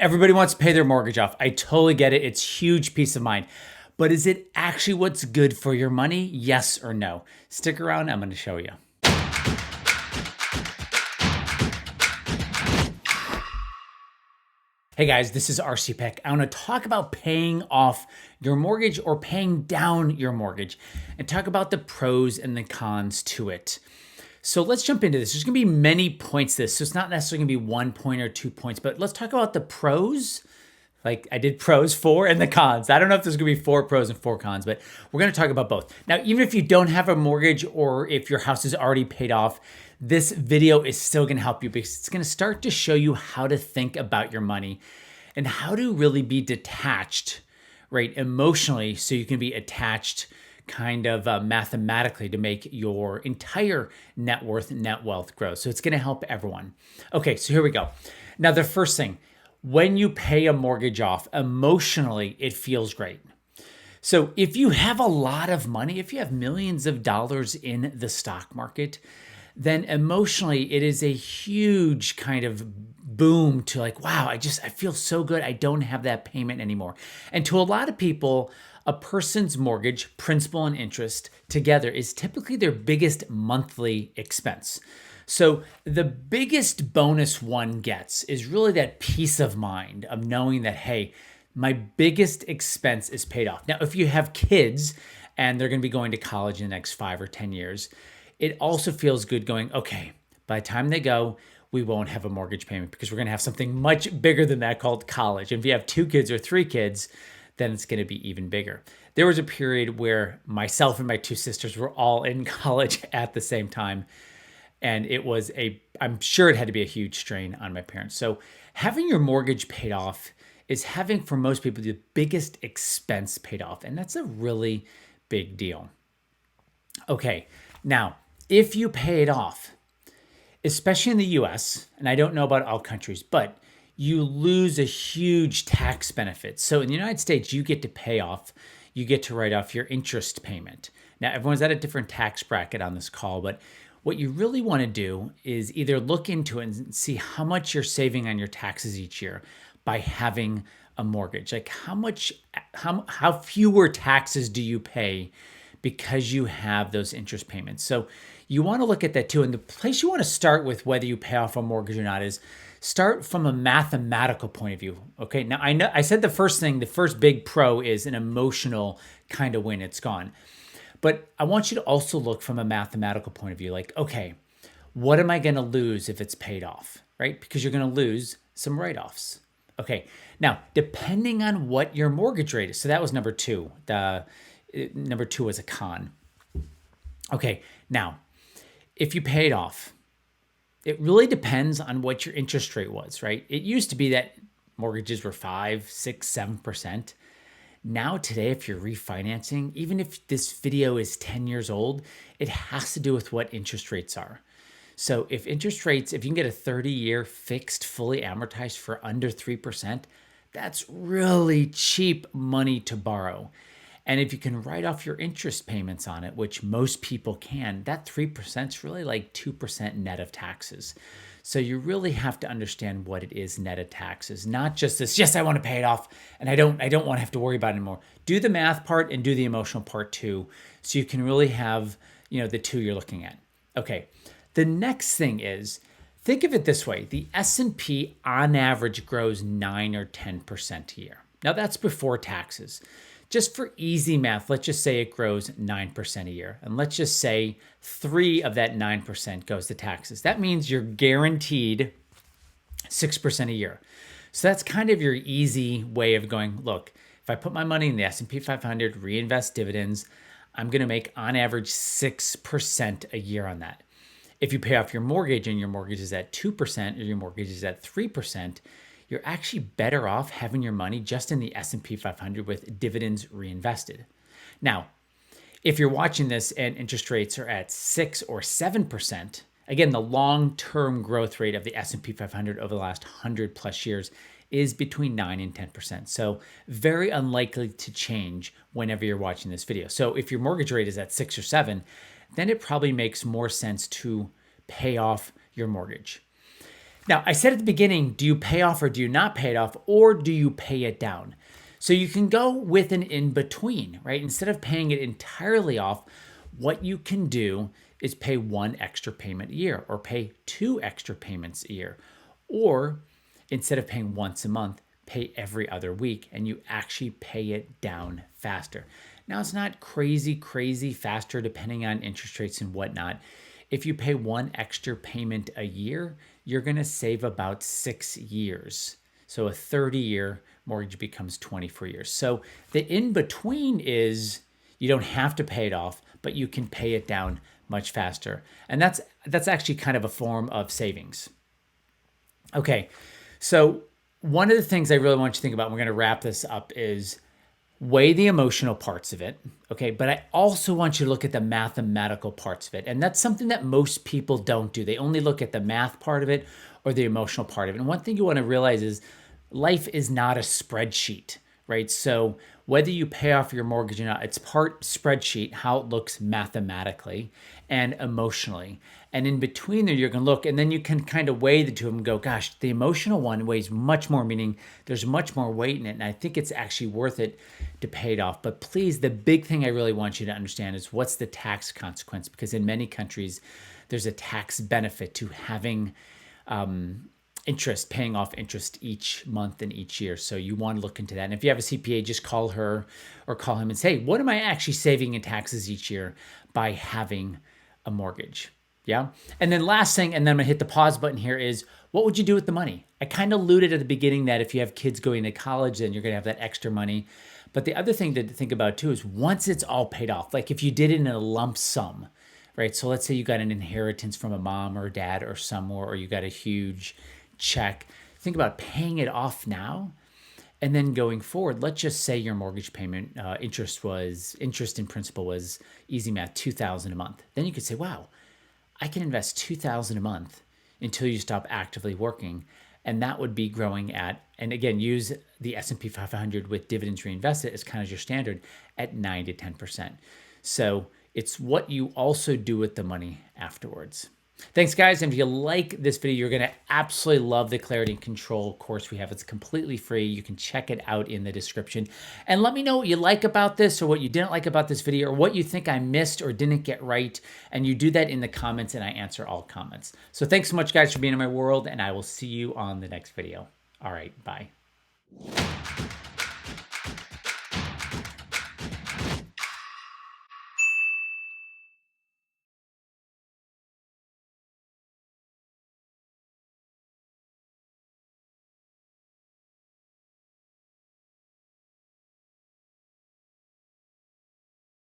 Everybody wants to pay their mortgage off. I totally get it. It's huge peace of mind. But is it actually what's good for your money? Yes or no? Stick around. I'm going to show you. Hey guys, this is RC Peck. I want to talk about paying off your mortgage or paying down your mortgage and talk about the pros and the cons to it. So let's jump into this. There's going to be many points to this. So it's not necessarily going to be 1 point or 2 points, but let's talk about the pros. Like I did pros 4 and the cons. I don't know if there's going to be 4 pros and 4 cons, but we're going to talk about both. Now, even if you don't have a mortgage or if your house is already paid off, this video is still going to help you because it's going to start to show you how to think about your money and how to really be detached, right, emotionally, so you can be attached kind of mathematically to make your entire net worth, net wealth grow. So it's going to help everyone. Okay, so here we go. Now, the first thing, when you pay a mortgage off, emotionally, it feels great. So if you have a lot of money, if you have millions of dollars in the stock market, then emotionally, it is a huge kind of boom to like, wow, I feel so good. I don't have that payment anymore. And to a lot of people, a person's mortgage, principal and interest together is typically their biggest monthly expense. So the biggest bonus one gets is really that peace of mind of knowing that, hey, my biggest expense is paid off. Now, if you have kids and they're going to be going to college in the next 5 or 10 years, it also feels good going, okay, by the time they go, we won't have a mortgage payment because we're going to have something much bigger than that called college. And if you have 2 kids or 3 kids, then it's going to be even bigger. There was a period where myself and my 2 sisters were all in college at the same time. And I'm sure it had to be a huge strain on my parents. So having your mortgage paid off is having, for most people, the biggest expense paid off. And that's a really big deal. Okay, now, if you pay it off, especially in the US, and I don't know about all countries, but you lose a huge tax benefit. So in the United States, you get to write off your interest payment. Now, everyone's at a different tax bracket on this call, but what you really want to do is either look into it and see how much you're saving on your taxes each year by having a mortgage. Like how fewer taxes do you pay because you have those interest payments? So you want to look at that too. And the place you want to start with whether you pay off a mortgage or not is start from a mathematical point of view. Okay. Now I know I said the first big pro is an emotional kind of win. It's gone. But I want you to also look from a mathematical point of view, like, okay, what am I going to lose if it's paid off, right? Because you're going to lose some write-offs. Okay, now, depending on what your mortgage rate is, so that was number 2. Number 2 was a con. Okay, now, if you pay it off, it really depends on what your interest rate was, right? It used to be that mortgages were 5, 6, 7%. Now today, if you're refinancing, even if this video is 10 years old, it has to do with what interest rates are. So if you can get a 30-year fixed, fully amortized for under 3%, that's really cheap money to borrow. And if you can write off your interest payments on it, which most people can, that 3% is really like 2% net of taxes. So you really have to understand what it is net of taxes, not just this, yes, I want to pay it off and I don't want to have to worry about it anymore. Do the math part and do the emotional part too, so you can really have, the 2 you're looking at. Okay. The next thing is, think of it this way. The S&P on average grows 9 or 10% a year. Now that's before taxes. Just for easy math, let's just say it grows 9% a year. And let's just say 3 of that 9% goes to taxes. That means you're guaranteed 6% a year. So that's kind of your easy way of going, look, if I put my money in the S&P 500, reinvest dividends, I'm going to make on average 6% a year on that. If you pay off your mortgage and your mortgage is at 2% or your mortgage is at 3%, you're actually better off having your money just in the S&P 500 with dividends reinvested. Now, if you're watching this and interest rates are at 6 or 7%, again, the long-term growth rate of the S&P 500 over the last 100 plus years is between 9 and 10%. So very unlikely to change whenever you're watching this video. So if your mortgage rate is at 6 or 7, then it probably makes more sense to pay off your mortgage. Now, I said at the beginning, do you pay off or do you not pay it off, or do you pay it down? So you can go with an in-between, right? Instead of paying it entirely off, what you can do is pay one extra payment a year or pay two extra payments a year. Or instead of paying once a month, pay every other week and you actually pay it down faster. Now, it's not crazy faster depending on interest rates and whatnot. If you pay one extra payment a year, you're going to save about 6 years. So a 30-year mortgage becomes 24 years. So the in-between is you don't have to pay it off, but you can pay it down much faster. And that's actually kind of a form of savings. Okay, so one of the things I really want you to think about, and we're going to wrap this up, is weigh the emotional parts of it, okay? But I also want you to look at the mathematical parts of it. And that's something that most people don't do. They only look at the math part of it or the emotional part of it. And one thing you want to realize is life is not a spreadsheet, right? So whether you pay off your mortgage or not, it's part spreadsheet, how it looks mathematically and emotionally. And in between there, you're going to look, and then you can kind of weigh the two of them and go, gosh, the emotional one weighs much more, meaning there's much more weight in it. And I think it's actually worth it to pay it off. But please, the big thing I really want you to understand is what's the tax consequence? Because in many countries, there's a tax benefit to having interest, paying off interest each month and each year. So you want to look into that. And if you have a CPA, just call her or call him and say, what am I actually saving in taxes each year by having a mortgage? Yeah. And then last thing, and then I'm going to hit the pause button here, is what would you do with the money? I kind of alluded at the beginning that if you have kids going to college, then you're going to have that extra money. But the other thing to think about too is once it's all paid off, like if you did it in a lump sum, right? So let's say you got an inheritance from a mom or a dad or somewhere, or you got a huge check. Think about paying it off now. And then going forward, let's just say your mortgage payment interest in principal was easy math, $2,000 a month. Then you could say, wow, I can invest $2,000 a month until you stop actively working. And that would be growing at, and again, use the S&P 500 with dividends reinvested as kind of your standard at 9 to 10%. So it's what you also do with the money afterwards. Thanks, guys. And if you like this video, you're going to absolutely love the Clarity and Control course we have. It's completely free. You can check it out in the description. And let me know what you like about this or what you didn't like about this video or what you think I missed or didn't get right. And you do that in the comments, and I answer all comments. So thanks so much, guys, for being in my world, and I will see you on the next video. All right, bye.